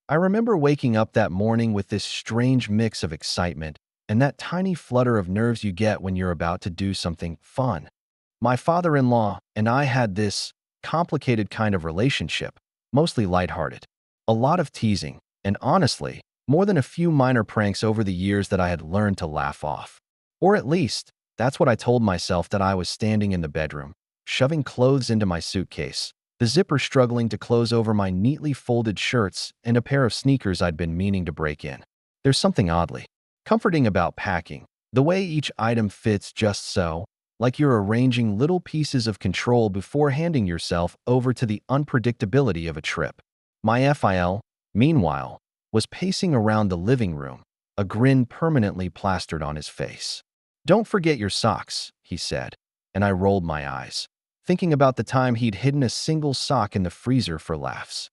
I remember waking up that morning with this strange mix of excitement and that tiny flutter of nerves you get when you're about to do something fun. My father-in-law and I had this complicated kind of relationship, mostly lighthearted. A lot of teasing, and honestly, more than a few minor pranks over the years that I had learned to laugh off. Or at least, that's what I told myself that I was standing in the bedroom, shoving clothes into my suitcase, the zipper struggling to close over my neatly folded shirts and a pair of sneakers I'd been meaning to break in. There's something oddly comforting about packing, the way each item fits just so, like you're arranging little pieces of control before handing yourself over to the unpredictability of a trip. My FIL, meanwhile, was pacing around the living room, a grin permanently plastered on his face. "Don't forget your socks," he said, and I rolled my eyes, thinking about the time he'd hidden a single sock in the freezer for laughs.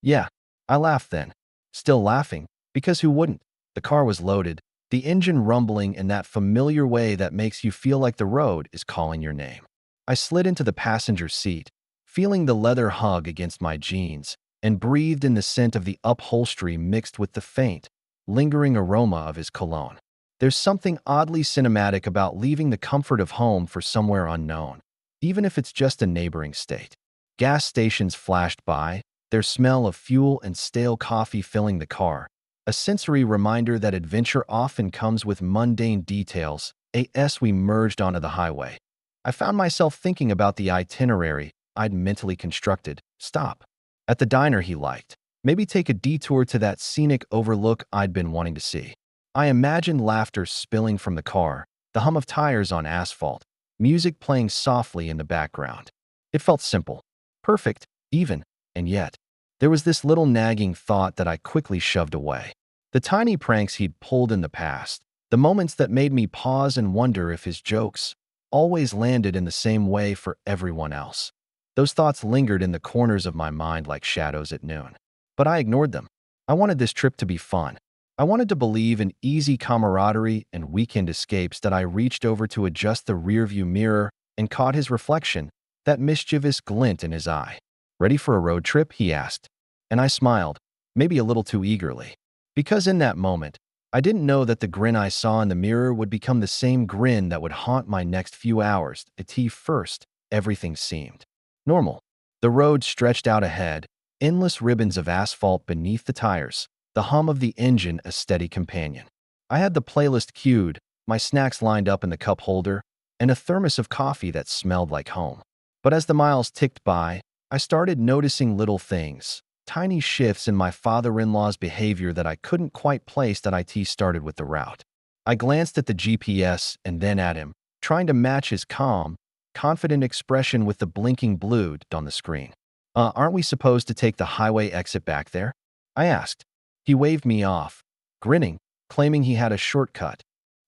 Yeah, I laughed then, still laughing, because who wouldn't? The car was loaded, the engine rumbling in that familiar way that makes you feel like the road is calling your name. I slid into the passenger seat, feeling the leather hug against my jeans, and breathed in the scent of the upholstery mixed with the faint, lingering aroma of his cologne. There's something oddly cinematic about leaving the comfort of home for somewhere unknown, even if it's just a neighboring state. Gas stations flashed by, their smell of fuel and stale coffee filling the car, a sensory reminder that adventure often comes with mundane details. As we merged onto the highway, I found myself thinking about the itinerary I'd mentally constructed. Stop at the diner he liked, maybe take a detour to that scenic overlook I'd been wanting to see. I imagined laughter spilling from the car, the hum of tires on asphalt, music playing softly in the background. It felt simple, perfect, even, and yet, there was this little nagging thought that I quickly shoved away. The tiny pranks he'd pulled in the past, the moments that made me pause and wonder if his jokes always landed in the same way for everyone else. Those thoughts lingered in the corners of my mind like shadows at noon. But I ignored them. I wanted this trip to be fun. I wanted to believe in easy camaraderie and weekend escapes that I reached over to adjust the rearview mirror and caught his reflection, that mischievous glint in his eye. "Ready for a road trip?" he asked. And I smiled, maybe a little too eagerly. Because in that moment, I didn't know that the grin I saw in the mirror would become the same grin that would haunt my next few hours. At first, everything seemed normal. The road stretched out ahead, endless ribbons of asphalt beneath the tires, the hum of the engine a steady companion. I had the playlist queued, my snacks lined up in the cup holder, and a thermos of coffee that smelled like home. But as the miles ticked by, I started noticing little things, tiny shifts in my father-in-law's behavior that I couldn't quite place. That IT started with the route. I glanced at the GPS and then at him, trying to match his calm, confident expression with the blinking blue on the screen. Aren't we supposed to take the highway exit back there?" I asked. He waved me off, grinning, claiming he had a shortcut.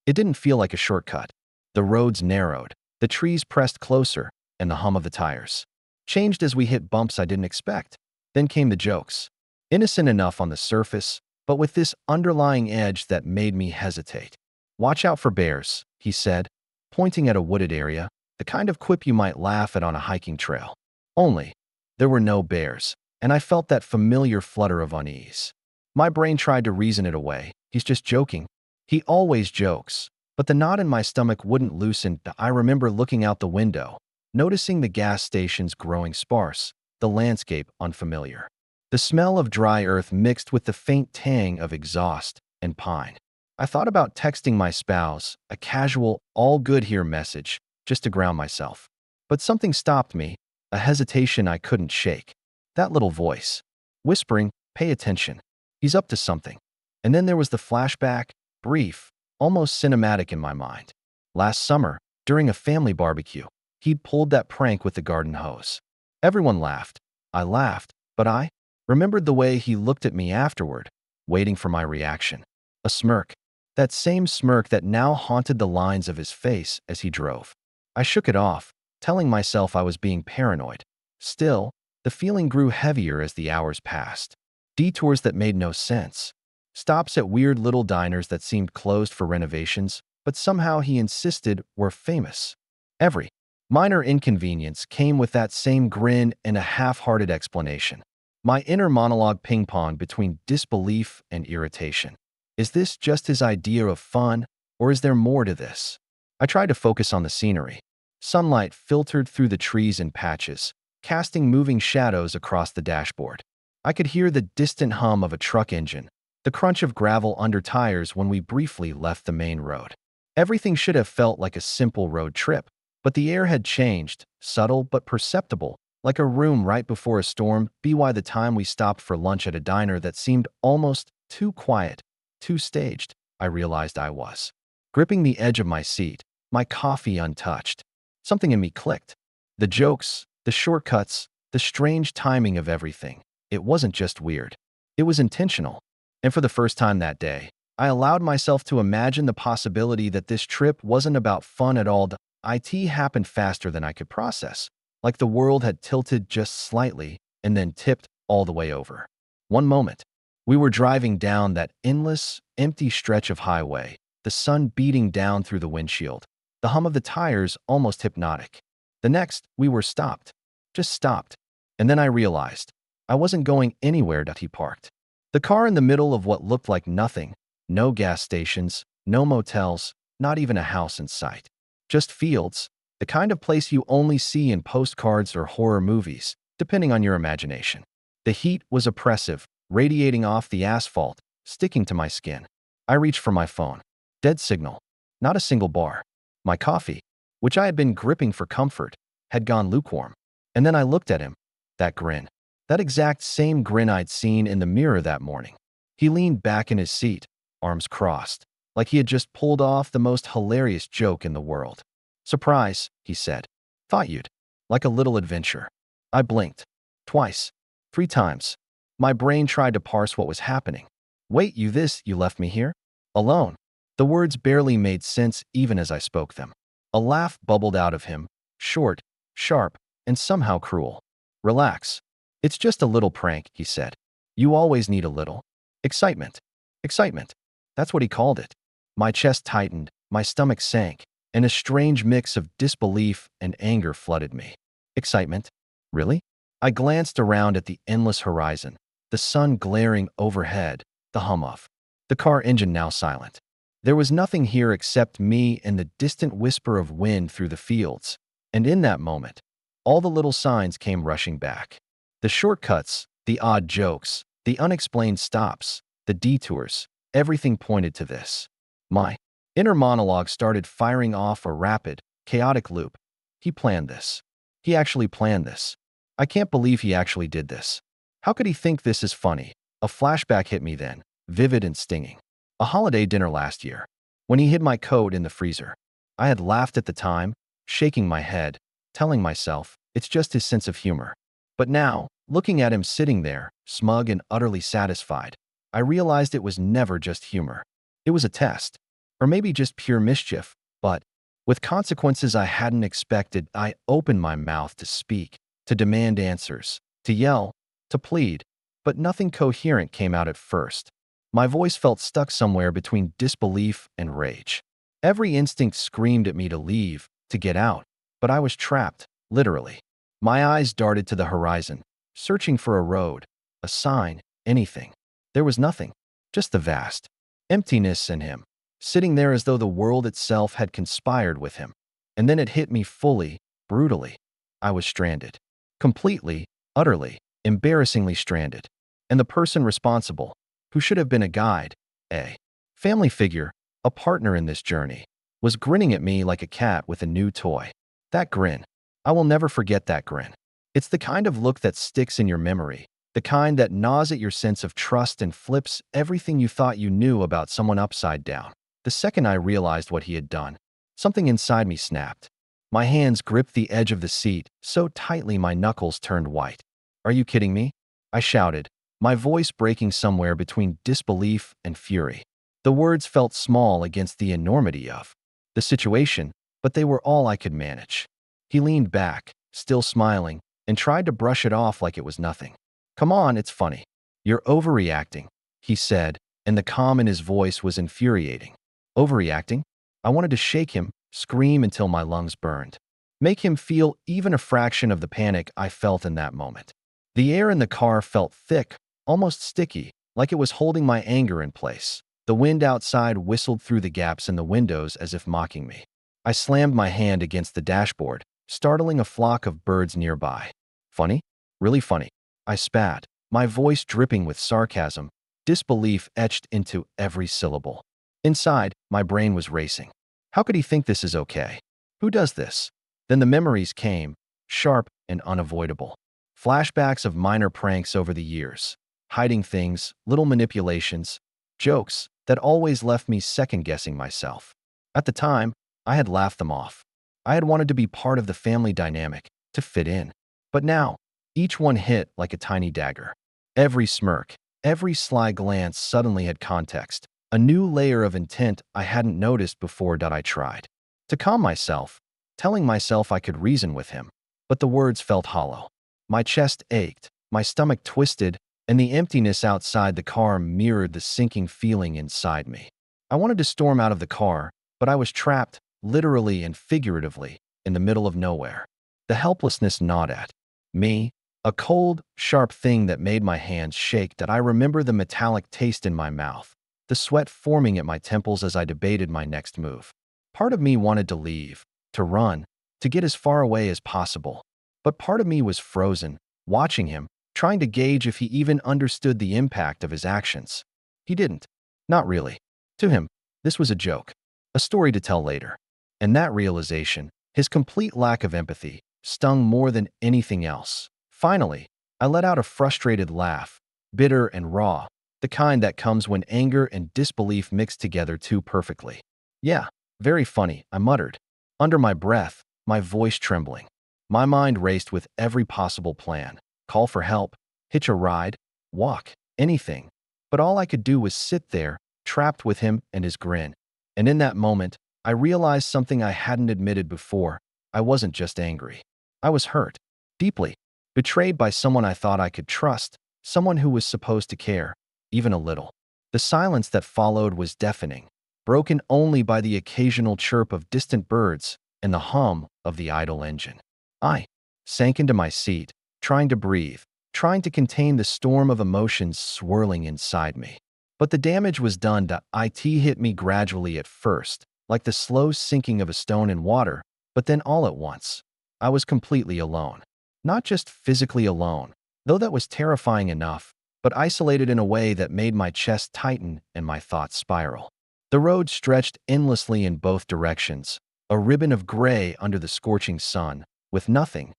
It didn't feel like a shortcut. The roads narrowed, the trees pressed closer, and the hum of the tires changed as we hit bumps I didn't expect. Then came the jokes. Innocent enough on the surface, but with this underlying edge that made me hesitate. "Watch out for bears," he said, pointing at a wooded area, the kind of quip you might laugh at on a hiking trail. Only, there were no bears, and I felt that familiar flutter of unease. My brain tried to reason it away. He's just joking. He always jokes. But the knot in my stomach wouldn't loosen. I remember looking out the window, noticing the gas stations growing sparse, the landscape unfamiliar. The smell of dry earth mixed with the faint tang of exhaust and pine. I thought about texting my spouse, a casual, "all good here" message, just to ground myself. But something stopped me, a hesitation I couldn't shake. That little voice, whispering, "Pay attention. He's up to something." And then there was the flashback, brief, almost cinematic in my mind. Last summer, during a family barbecue, he'd pulled that prank with the garden hose. Everyone laughed. I laughed, but I remembered the way he looked at me afterward, waiting for my reaction. A smirk. That same smirk that now haunted the lines of his face as he drove. I shook it off, telling myself I was being paranoid. Still, the feeling grew heavier as the hours passed. Detours that made no sense. Stops at weird little diners that seemed closed for renovations, but somehow he insisted were famous. Every minor inconvenience came with that same grin and a half-hearted explanation. My inner monologue ping-ponged between disbelief and irritation. Is this just his idea of fun, or is there more to this? I tried to focus on the scenery. Sunlight filtered through the trees in patches, casting moving shadows across the dashboard. I could hear the distant hum of a truck engine, the crunch of gravel under tires when we briefly left the main road. Everything should have felt like a simple road trip, but the air had changed, subtle but perceptible, like a room right before a storm. By the time we stopped for lunch at a diner that seemed almost too quiet, too staged, I realized I was gripping the edge of my seat, my coffee untouched. Something in me clicked. The jokes, the shortcuts, the strange timing of everything. It wasn't just weird. It was intentional. And for the first time that day, I allowed myself to imagine the possibility that this trip wasn't about fun at all. The IT happened faster than I could process, like the world had tilted just slightly and then tipped all the way over. One moment, we were driving down that endless, empty stretch of highway, the sun beating down through the windshield, the hum of the tires almost hypnotic. The next, we were stopped. Just stopped. And then I realized I wasn't going anywhere. He parked the car in the middle of what looked like nothing. No gas stations, no motels, not even a house in sight. Just fields, the kind of place you only see in postcards or horror movies, depending on your imagination. The heat was oppressive, radiating off the asphalt, sticking to my skin. I reached for my phone. Dead signal. Not a single bar. My coffee, which I had been gripping for comfort, had gone lukewarm. And then I looked at him. That grin. That exact same grin I'd seen in the mirror that morning. He leaned back in his seat, arms crossed, like he had just pulled off the most hilarious joke in the world. "Surprise," he said. "Thought you'd. Like a little adventure." I blinked. Twice. 3 times. My brain tried to parse what was happening. "Wait, you left me here? Alone?" The words barely made sense even as I spoke them. A laugh bubbled out of him, short, sharp, and somehow cruel. "Relax. It's just a little prank," he said. "You always need a little. Excitement." Excitement. That's what he called it. My chest tightened, my stomach sank, and a strange mix of disbelief and anger flooded me. Excitement? Really? I glanced around at the endless horizon, the sun glaring overhead, the hum of the car engine now silent. There was nothing here except me and the distant whisper of wind through the fields. And in that moment, all the little signs came rushing back. The shortcuts, the odd jokes, the unexplained stops, the detours, everything pointed to this. My inner monologue started firing off a rapid, chaotic loop. He planned this. He actually planned this. I can't believe he actually did this. How could he think this is funny? A flashback hit me then, vivid and stinging. A holiday dinner last year, when he hid my coat in the freezer. I had laughed at the time, shaking my head, telling myself, it's just his sense of humor. But now, looking at him sitting there, smug and utterly satisfied, I realized it was never just humor. It was a test. Or maybe just pure mischief, but with consequences I hadn't expected. I opened my mouth to speak, to demand answers, to yell, to plead, but nothing coherent came out at first. My voice felt stuck somewhere between disbelief and rage. Every instinct screamed at me to leave, to get out, but I was trapped, literally. My eyes darted to the horizon, searching for a road, a sign, anything. There was nothing, just the vast emptiness in him, sitting there as though the world itself had conspired with him. And then it hit me fully, brutally. I was stranded. Completely, utterly, embarrassingly stranded. And the person responsible, who should have been a guide, a family figure, a partner in this journey, was grinning at me like a cat with a new toy. That grin. I will never forget that grin. It's the kind of look that sticks in your memory, the kind that gnaws at your sense of trust and flips everything you thought you knew about someone upside down. The second I realized what he had done, something inside me snapped. My hands gripped the edge of the seat so tightly my knuckles turned white. "Are you kidding me?" I shouted, my voice breaking somewhere between disbelief and fury. The words felt small against the enormity of the situation, but they were all I could manage. He leaned back, still smiling, and tried to brush it off like it was nothing. "Come on, it's funny. You're overreacting," he said, and the calm in his voice was infuriating. Overreacting? I wanted to shake him, scream until my lungs burned. Make him feel even a fraction of the panic I felt in that moment. The air in the car felt thick, almost sticky, like it was holding my anger in place. The wind outside whistled through the gaps in the windows as if mocking me. I slammed my hand against the dashboard, startling a flock of birds nearby. Funny? Really funny. I spat, my voice dripping with sarcasm, disbelief etched into every syllable. Inside, my brain was racing. How could he think this is okay? Who does this? Then the memories came, sharp and unavoidable. Flashbacks of minor pranks over the years, hiding things, little manipulations, jokes that always left me second-guessing myself. At the time, I had laughed them off. I had wanted to be part of the family dynamic, to fit in. But now, each one hit like a tiny dagger. Every smirk, every sly glance suddenly had context, a new layer of intent I hadn't noticed before that I tried to calm myself, telling myself I could reason with him. But the words felt hollow. My chest ached, my stomach twisted, and the emptiness outside the car mirrored the sinking feeling inside me. I wanted to storm out of the car, but I was trapped, literally and figuratively, in the middle of nowhere. The helplessness gnawed at me, a cold, sharp thing that made my hands shake. That I remember the metallic taste in my mouth, the sweat forming at my temples as I debated my next move. Part of me wanted to leave, to run, to get as far away as possible. But part of me was frozen, watching him, trying to gauge if he even understood the impact of his actions. He didn't. Not really. To him, this was a joke, a story to tell later. And that realization, his complete lack of empathy, stung more than anything else. Finally, I let out a frustrated laugh, bitter and raw, the kind that comes when anger and disbelief mix together too perfectly. Yeah, very funny, I muttered, under my breath, my voice trembling. My mind raced with every possible plan. Call for help, hitch a ride, walk, anything. But all I could do was sit there, trapped with him and his grin. And in that moment, I realized something I hadn't admitted before. I wasn't just angry. I was hurt, deeply, betrayed by someone I thought I could trust, someone who was supposed to care, even a little. The silence that followed was deafening, broken only by the occasional chirp of distant birds and the hum of the idle engine. I sank into my seat, trying to breathe, trying to contain the storm of emotions swirling inside me. But the damage was done. It hit me gradually at first, like the slow sinking of a stone in water, but then all at once. I was completely alone. Not just physically alone, though that was terrifying enough, but isolated in a way that made my chest tighten and my thoughts spiral. The road stretched endlessly in both directions, a ribbon of gray under the scorching sun, with nothing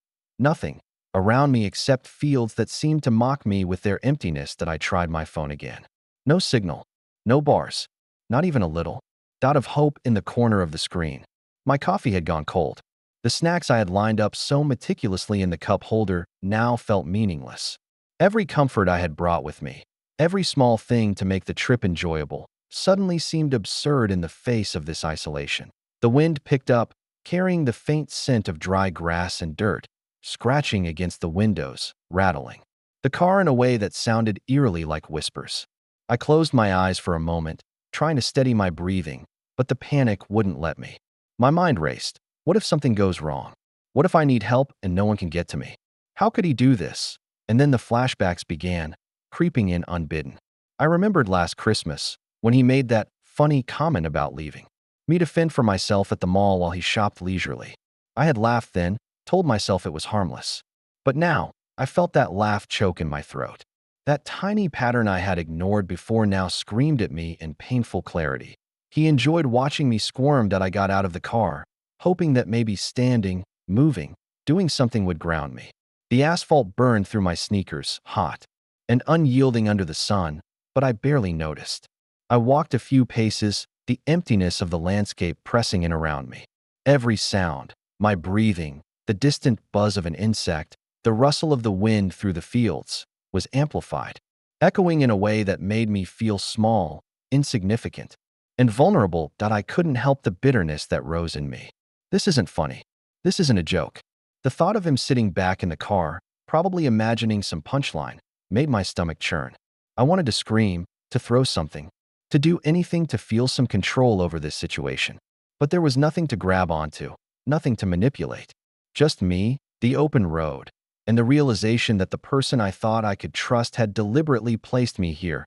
around me except fields that seemed to mock me with their emptiness. That I tried my phone again. No signal, no bars, not even a little dot of hope in the corner of the screen. My coffee had gone cold. The snacks I had lined up so meticulously in the cup holder now felt meaningless. Every comfort I had brought with me, every small thing to make the trip enjoyable, suddenly seemed absurd in the face of this isolation. The wind picked up, carrying the faint scent of dry grass and dirt, scratching against the windows, rattling the car in a way that sounded eerily like whispers. I closed my eyes for a moment, trying to steady my breathing, but the panic wouldn't let me. My mind raced. What if something goes wrong? What if I need help and no one can get to me? How could he do this? And then the flashbacks began, creeping in unbidden. I remembered last Christmas, when he made that funny comment about leaving me to fend for myself at the mall while he shopped leisurely. I had laughed then, told myself it was harmless. But now, I felt that laugh choke in my throat. That tiny pattern I had ignored before now screamed at me in painful clarity. He enjoyed watching me squirm. That I got out of the car, hoping that maybe standing, moving, doing something would ground me. The asphalt burned through my sneakers, hot and unyielding under the sun, but I barely noticed. I walked a few paces, the emptiness of the landscape pressing in around me. Every sound, my breathing, the distant buzz of an insect, the rustle of the wind through the fields, was amplified, echoing in a way that made me feel small, insignificant, and vulnerable. That I couldn't help the bitterness that rose in me. This isn't funny. This isn't a joke. The thought of him sitting back in the car, probably imagining some punchline, made my stomach churn. I wanted to scream, to throw something, to do anything to feel some control over this situation. But there was nothing to grab onto, nothing to manipulate. Just me, the open road, and the realization that the person I thought I could trust had deliberately placed me here.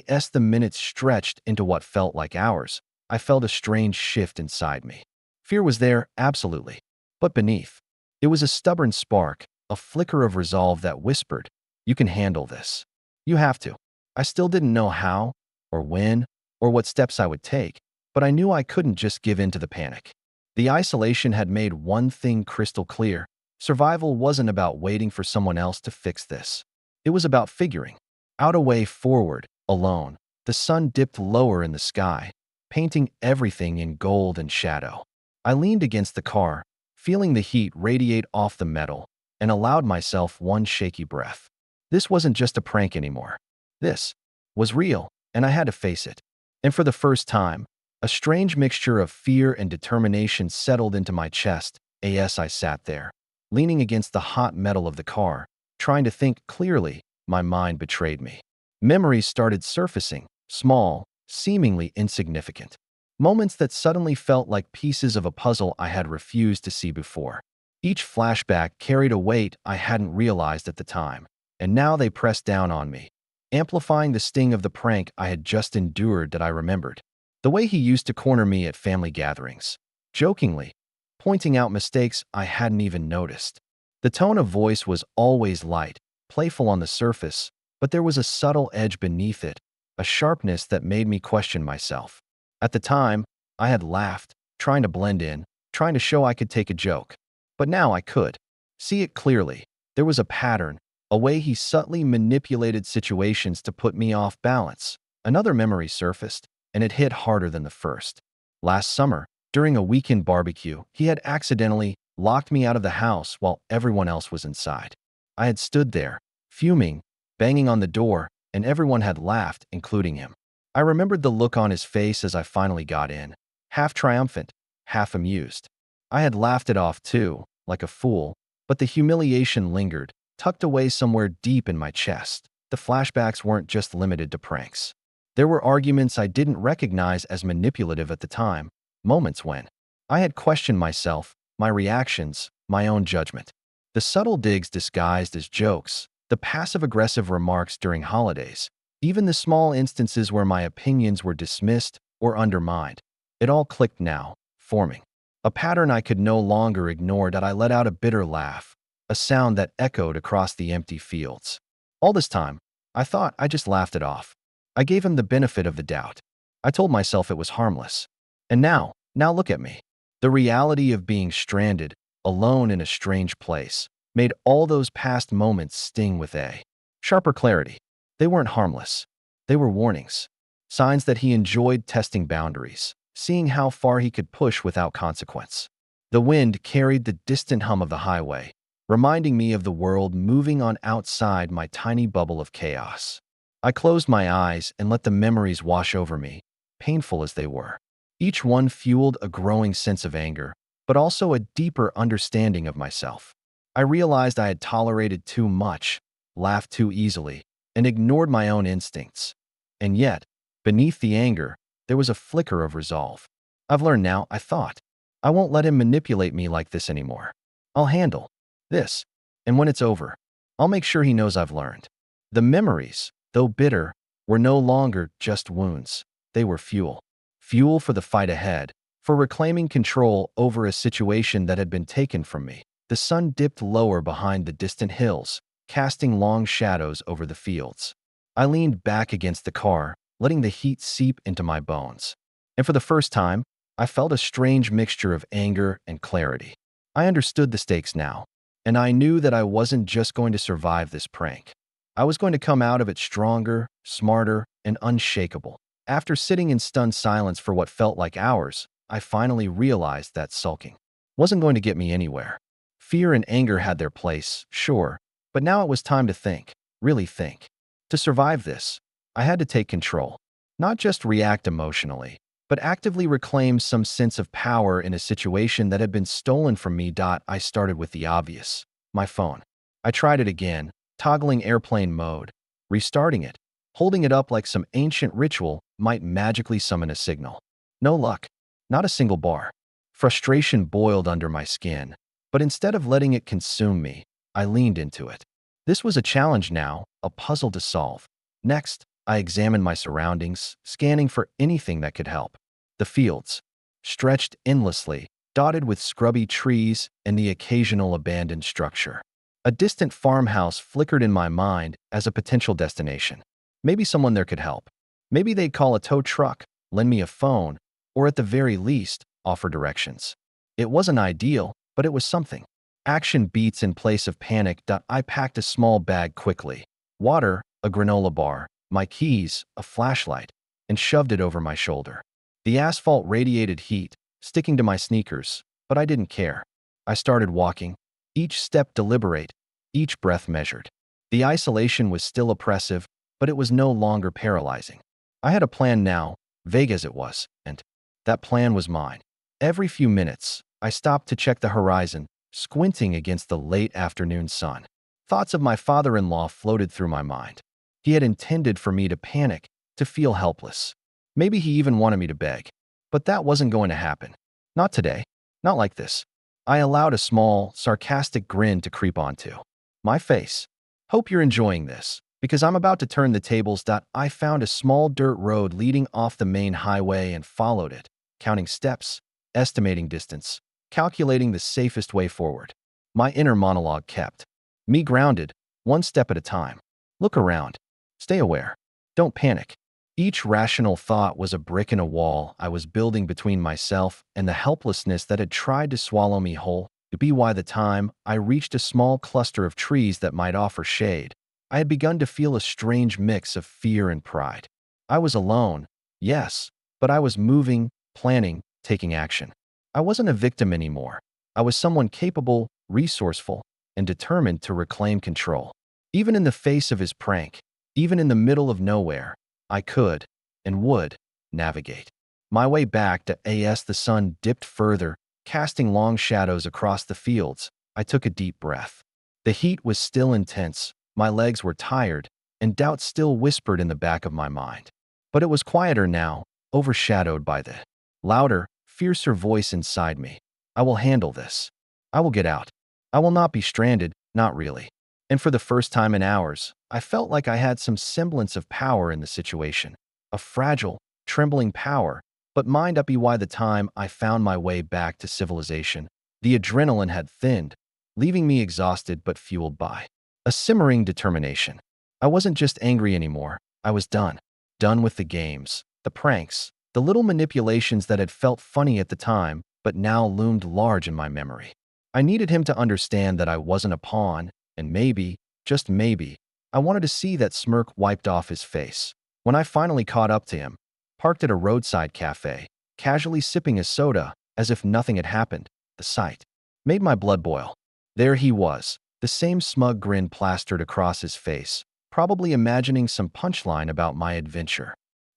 As the minutes stretched into what felt like hours, I felt a strange shift inside me. Fear was there, absolutely. But beneath, it was a stubborn spark, a flicker of resolve that whispered, "You can handle this. You have to." I still didn't know how, or when, or what steps I would take, but I knew I couldn't just give in to the panic. The isolation had made one thing crystal clear. Survival wasn't about waiting for someone else to fix this. It was about figuring out a way forward, alone. The sun dipped lower in the sky, painting everything in gold and shadow. I leaned against the car, feeling the heat radiate off the metal, and allowed myself one shaky breath. This wasn't just a prank anymore. This was real, and I had to face it. And for the first time, a strange mixture of fear and determination settled into my chest. As I sat there, leaning against the hot metal of the car, trying to think clearly, my mind betrayed me. Memories started surfacing, small, seemingly insignificant. Moments that suddenly felt like pieces of a puzzle I had refused to see before. Each flashback carried a weight I hadn't realized at the time, and now they pressed down on me, amplifying the sting of the prank I had just endured. That I remembered. The way he used to corner me at family gatherings, jokingly, pointing out mistakes I hadn't even noticed. The tone of voice was always light, playful on the surface, but there was a subtle edge beneath it, a sharpness that made me question myself. At the time, I had laughed, trying to blend in, trying to show I could take a joke. But now I could see it clearly. There was a pattern, a way he subtly manipulated situations to put me off balance. Another memory surfaced, and it hit harder than the first. Last summer, during a weekend barbecue, he had accidentally locked me out of the house while everyone else was inside. I had stood there, fuming, banging on the door, and everyone had laughed, including him. I remembered the look on his face as I finally got in, half triumphant, half amused. I had laughed it off too, like a fool, but the humiliation lingered, tucked away somewhere deep in my chest. The flashbacks weren't just limited to pranks. There were arguments I didn't recognize as manipulative at the time, moments when I had questioned myself, my reactions, my own judgment. The subtle digs disguised as jokes, the passive-aggressive remarks during holidays, even the small instances where my opinions were dismissed or undermined. It all clicked now, forming a pattern I could no longer ignore. That I let out a bitter laugh, a sound that echoed across the empty fields. All this time, I thought I just laughed it off. I gave him the benefit of the doubt. I told myself it was harmless. And now look at me. The reality of being stranded, alone in a strange place, made all those past moments sting with a sharper clarity. They weren't harmless. They were warnings. Signs that he enjoyed testing boundaries, seeing how far he could push without consequence. The wind carried the distant hum of the highway, reminding me of the world moving on outside my tiny bubble of chaos. I closed my eyes and let the memories wash over me, painful as they were. Each one fueled a growing sense of anger, but also a deeper understanding of myself. I realized I had tolerated too much, laughed too easily, and ignored my own instincts. And yet, beneath the anger, there was a flicker of resolve. I've learned now, I thought. I won't let him manipulate me like this anymore. I'll handle this, and when it's over, I'll make sure he knows I've learned. The memories, though bitter, were no longer just wounds. They were fuel. Fuel for the fight ahead, for reclaiming control over a situation that had been taken from me. The sun dipped lower behind the distant hills, casting long shadows over the fields. I leaned back against the car, letting the heat seep into my bones. And for the first time, I felt a strange mixture of anger and clarity. I understood the stakes now, and I knew that I wasn't just going to survive this prank. I was going to come out of it stronger, smarter, and unshakable. After sitting in stunned silence for what felt like hours, I finally realized that sulking wasn't going to get me anywhere. Fear and anger had their place, sure, but now it was time to think, really think. To survive this, I had to take control, not just react emotionally, but actively reclaim some sense of power in a situation that had been stolen from me. I started with the obvious, my phone. I tried it again, toggling airplane mode, restarting it, holding it up like some ancient ritual might magically summon a signal. No luck, not a single bar. Frustration boiled under my skin, but instead of letting it consume me, I leaned into it. This was a challenge now, a puzzle to solve. Next, I examined my surroundings, scanning for anything that could help. The fields, stretched endlessly, dotted with scrubby trees and the occasional abandoned structure. A distant farmhouse flickered in my mind as a potential destination. Maybe someone there could help. Maybe they'd call a tow truck, lend me a phone, or at the very least, offer directions. It wasn't ideal, but it was something. Action beats in place of panic. I packed a small bag quickly. Water, a granola bar, my keys, a flashlight, and shoved it over my shoulder. The asphalt radiated heat, sticking to my sneakers, but I didn't care. I started walking, each step deliberate, each breath measured. The isolation was still oppressive, but it was no longer paralyzing. I had a plan now, vague as it was, and that plan was mine. Every few minutes, I stopped to check the horizon, squinting against the late afternoon sun. Thoughts of my father-in-law floated through my mind. He had intended for me to panic, to feel helpless. Maybe he even wanted me to beg. But that wasn't going to happen. Not today. Not like this. I allowed a small, sarcastic grin to creep onto my face. Hope you're enjoying this, because I'm about to turn the tables. I found a small dirt road leading off the main highway and followed it, counting steps, estimating distance, calculating the safest way forward. My inner monologue kept me grounded, one step at a time. Look around. Stay aware. Don't panic. Each rational thought was a brick in a wall I was building between myself and the helplessness that had tried to swallow me whole. By the time I reached a small cluster of trees that might offer shade, I had begun to feel a strange mix of fear and pride. I was alone, yes, but I was moving, planning, taking action. I wasn't a victim anymore. I was someone capable, resourceful, and determined to reclaim control. Even in the face of his prank, even in the middle of nowhere, I could, and would, navigate. My way back to AS. The sun dipped further, casting long shadows across the fields. I took a deep breath. The heat was still intense, my legs were tired, and doubt still whispered in the back of my mind. But it was quieter now, overshadowed by the louder, fiercer voice inside me. I will handle this. I will get out. I will not be stranded, not really. And for the first time in hours, I felt like I had some semblance of power in the situation. A fragile, trembling power, but mind up by the time I found my way back to civilization. The adrenaline had thinned, leaving me exhausted but fueled by a simmering determination. I wasn't just angry anymore. I was done. Done with the games, the pranks, the little manipulations that had felt funny at the time, but now loomed large in my memory. I needed him to understand that I wasn't a pawn, and maybe, just maybe, I wanted to see that smirk wiped off his face. When I finally caught up to him, parked at a roadside cafe, casually sipping a soda as if nothing had happened, the sight made my blood boil. There he was, the same smug grin plastered across his face, probably imagining some punchline about my adventure.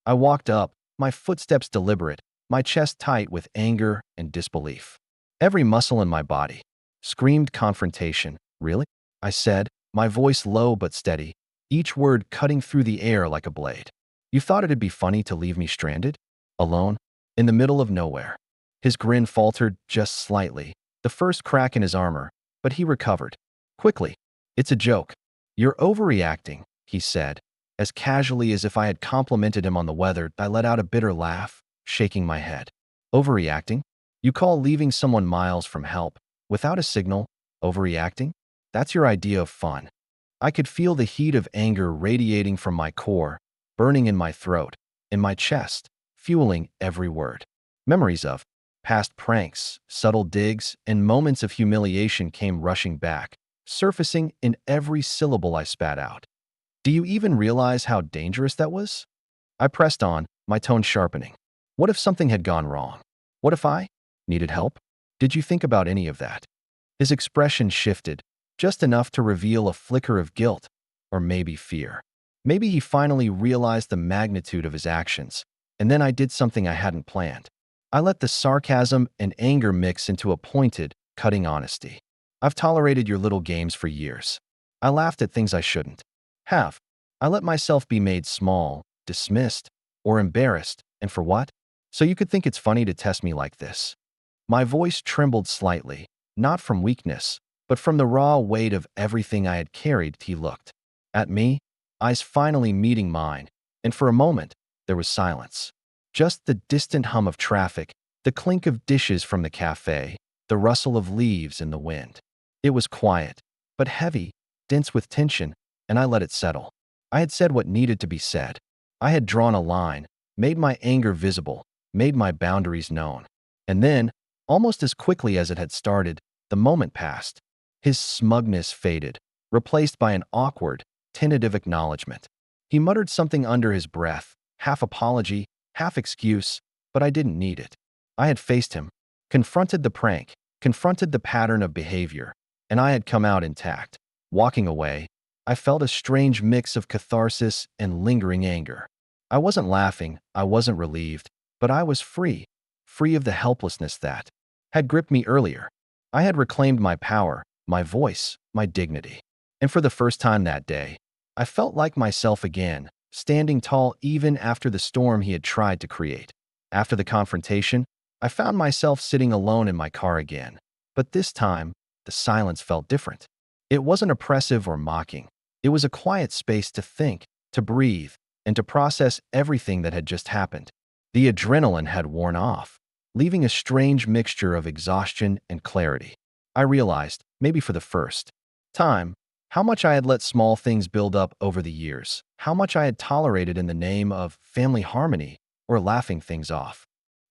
I walked up, my footsteps deliberate, my chest tight with anger and disbelief. Every muscle in my body screamed confrontation. Really? I said, my voice low but steady, each word cutting through the air like a blade. You thought it'd be funny to leave me stranded? Alone? In the middle of nowhere? His grin faltered just slightly, the first crack in his armor, but he recovered. Quickly. It's a joke. You're overreacting, he said. As casually as if I had complimented him on the weather, I let out a bitter laugh, shaking my head. Overreacting? You call leaving someone miles from help, without a signal, overreacting? That's your idea of fun. I could feel the heat of anger radiating from my core, burning in my throat, in my chest, fueling every word. Memories of past pranks, subtle digs, and moments of humiliation came rushing back, surfacing in every syllable I spat out. Do you even realize how dangerous that was? I pressed on, my tone sharpening. What if something had gone wrong? What if I needed help? Did you think about any of that? His expression shifted, just enough to reveal a flicker of guilt, or maybe fear. Maybe he finally realized the magnitude of his actions, and then I did something I hadn't planned. I let the sarcasm and anger mix into a pointed, cutting honesty. I've tolerated your little games for years. I laughed at things I shouldn't have. I let myself be made small, dismissed, or embarrassed, and for what? So you could think it's funny to test me like this. My voice trembled slightly, not from weakness, but from the raw weight of everything I had carried, he looked at me, eyes finally meeting mine, and for a moment, there was silence. Just the distant hum of traffic, the clink of dishes from the cafe, the rustle of leaves in the wind. It was quiet, but heavy, dense with tension, and I let it settle. I had said what needed to be said. I had drawn a line, made my anger visible, made my boundaries known. And then, almost as quickly as it had started, the moment passed. His smugness faded, replaced by an awkward, tentative acknowledgement. He muttered something under his breath, half apology, half excuse, but I didn't need it. I had faced him, confronted the prank, confronted the pattern of behavior, and I had come out intact. Walking away, I felt a strange mix of catharsis and lingering anger. I wasn't laughing, I wasn't relieved, but I was free, free of the helplessness that had gripped me earlier. I had reclaimed my power, my voice, my dignity. And for the first time that day, I felt like myself again, standing tall even after the storm he had tried to create. After the confrontation, I found myself sitting alone in my car again. But this time, the silence felt different. It wasn't oppressive or mocking. It was a quiet space to think, to breathe, and to process everything that had just happened. The adrenaline had worn off, leaving a strange mixture of exhaustion and clarity. I realized, maybe for the first time, how much I had let small things build up over the years, how much I had tolerated in the name of family harmony or laughing things off.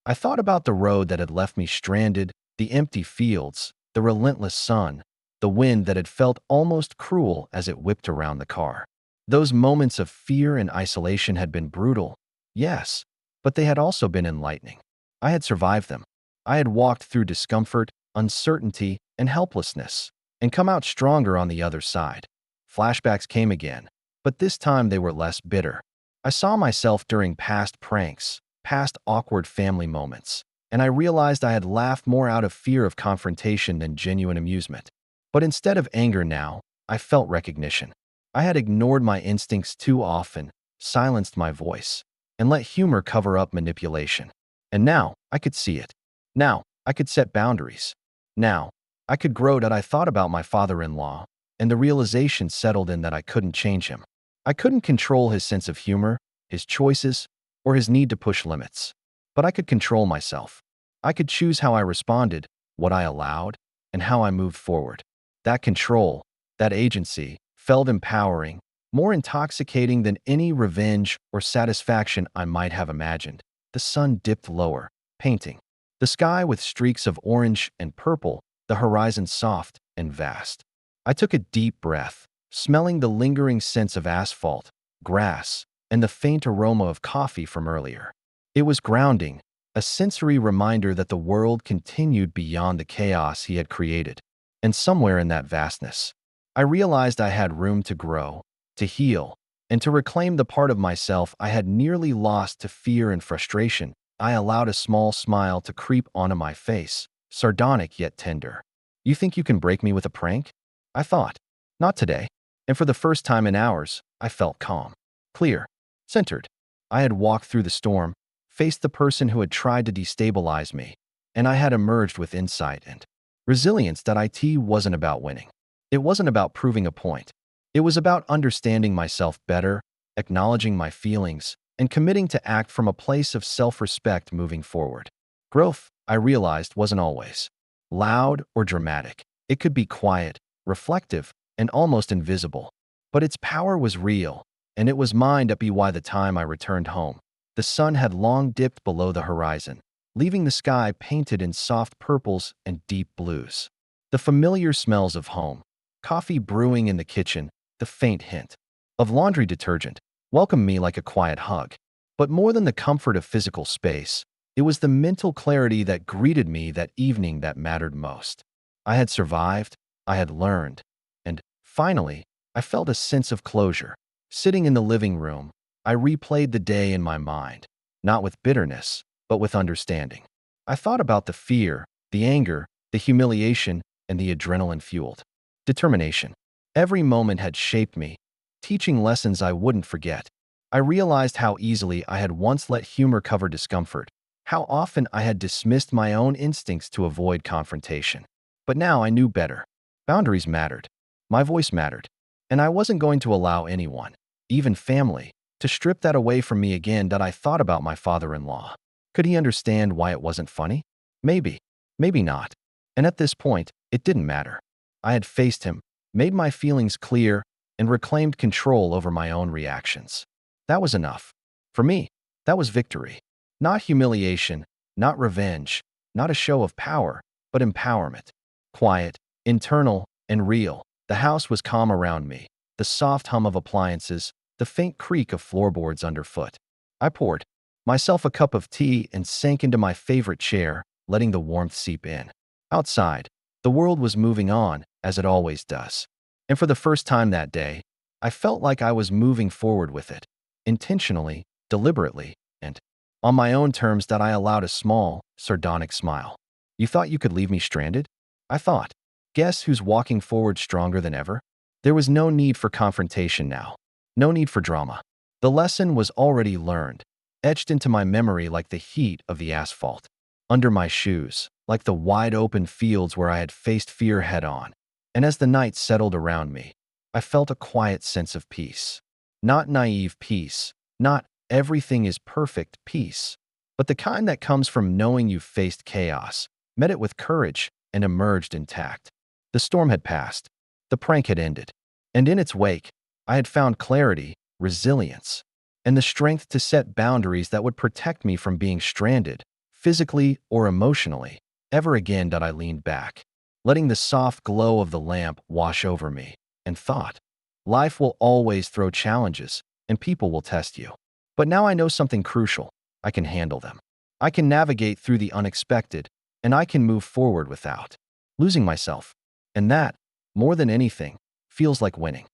I thought about the road that had left me stranded, the empty fields, the relentless sun, the wind that had felt almost cruel as it whipped around the car. Those moments of fear and isolation had been brutal, yes, but they had also been enlightening. I had survived them. I had walked through discomfort, uncertainty, and helplessness, and come out stronger on the other side. Flashbacks came again, but this time they were less bitter. I saw myself during past pranks, past awkward family moments, and I realized I had laughed more out of fear of confrontation than genuine amusement. But instead of anger now, I felt recognition. I had ignored my instincts too often, silenced my voice, and let humor cover up manipulation. And now I could see it. Now I could set boundaries. Now I could grow. That I thought about my father-in-law, and the realization settled in that I couldn't change him. I couldn't control his sense of humor, his choices, or his need to push limits. But I could control myself. I could choose how I responded, what I allowed, and how I moved forward. That control, that agency, felt empowering, more intoxicating than any revenge or satisfaction I might have imagined. The sun dipped lower, painting the sky with streaks of orange and purple, the horizon soft and vast. I took a deep breath, smelling the lingering scents of asphalt, grass, and the faint aroma of coffee from earlier. It was grounding, a sensory reminder that the world continued beyond the chaos he had created. And somewhere in that vastness, I realized I had room to grow, to heal, and to reclaim the part of myself I had nearly lost to fear and frustration. I allowed a small smile to creep onto my face, sardonic yet tender. You think you can break me with a prank? I thought. Not today. And for the first time in hours, I felt calm, clear, centered. I had walked through the storm, faced the person who had tried to destabilize me, and I had emerged with insight and resilience. That it wasn't about winning. It wasn't about proving a point. It was about understanding myself better, acknowledging my feelings, and committing to act from a place of self-respect moving forward. Growth, I realized, wasn't always loud or dramatic. It could be quiet, reflective, and almost invisible. But its power was real, and it was mine. By the time I returned home, the sun had long dipped below the horizon, leaving the sky painted in soft purples and deep blues. The familiar smells of home, coffee brewing in the kitchen, the faint hint of laundry detergent, welcomed me like a quiet hug. But more than the comfort of physical space, it was the mental clarity that greeted me that evening that mattered most. I had survived, I had learned, and finally, I felt a sense of closure. Sitting in the living room, I replayed the day in my mind, not with bitterness, but with understanding. I thought about the fear, the anger, the humiliation, and the adrenaline-fueled determination. Every moment had shaped me, teaching lessons I wouldn't forget. I realized how easily I had once let humor cover discomfort, how often I had dismissed my own instincts to avoid confrontation. But now I knew better. Boundaries mattered. My voice mattered. And I wasn't going to allow anyone, even family, to strip that away from me again. That I thought about my father-in-law. Could he understand why it wasn't funny? Maybe. Maybe not. And at this point, it didn't matter. I had faced him, made my feelings clear, and reclaimed control over my own reactions. That was enough. For me, that was victory. Not humiliation, not revenge, not a show of power, but empowerment. Quiet, internal, and real. The house was calm around me, the soft hum of appliances, the faint creak of floorboards underfoot. I poured myself a cup of tea and sank into my favorite chair, letting the warmth seep in. Outside, the world was moving on, as it always does. And for the first time that day, I felt like I was moving forward with it, intentionally, deliberately, and on my own terms. That I allowed a small, sardonic smile. You thought you could leave me stranded? I thought. Guess who's walking forward stronger than ever? There was no need for confrontation now. No need for drama. The lesson was already learned, etched into my memory like the heat of the asphalt under my shoes, like the wide-open fields where I had faced fear head-on. And as the night settled around me, I felt a quiet sense of peace. Not naive peace, not everything is perfect peace, but the kind that comes from knowing you've faced chaos, met it with courage, and emerged intact. The storm had passed. The prank had ended. And in its wake, I had found clarity, resilience, and the strength to set boundaries that would protect me from being stranded, physically or emotionally, ever again. That I leaned back, letting the soft glow of the lamp wash over me, and thought, life will always throw challenges, and people will test you. But now I know something crucial. I can handle them. I can navigate through the unexpected, and I can move forward without losing myself. And that, more than anything, feels like winning.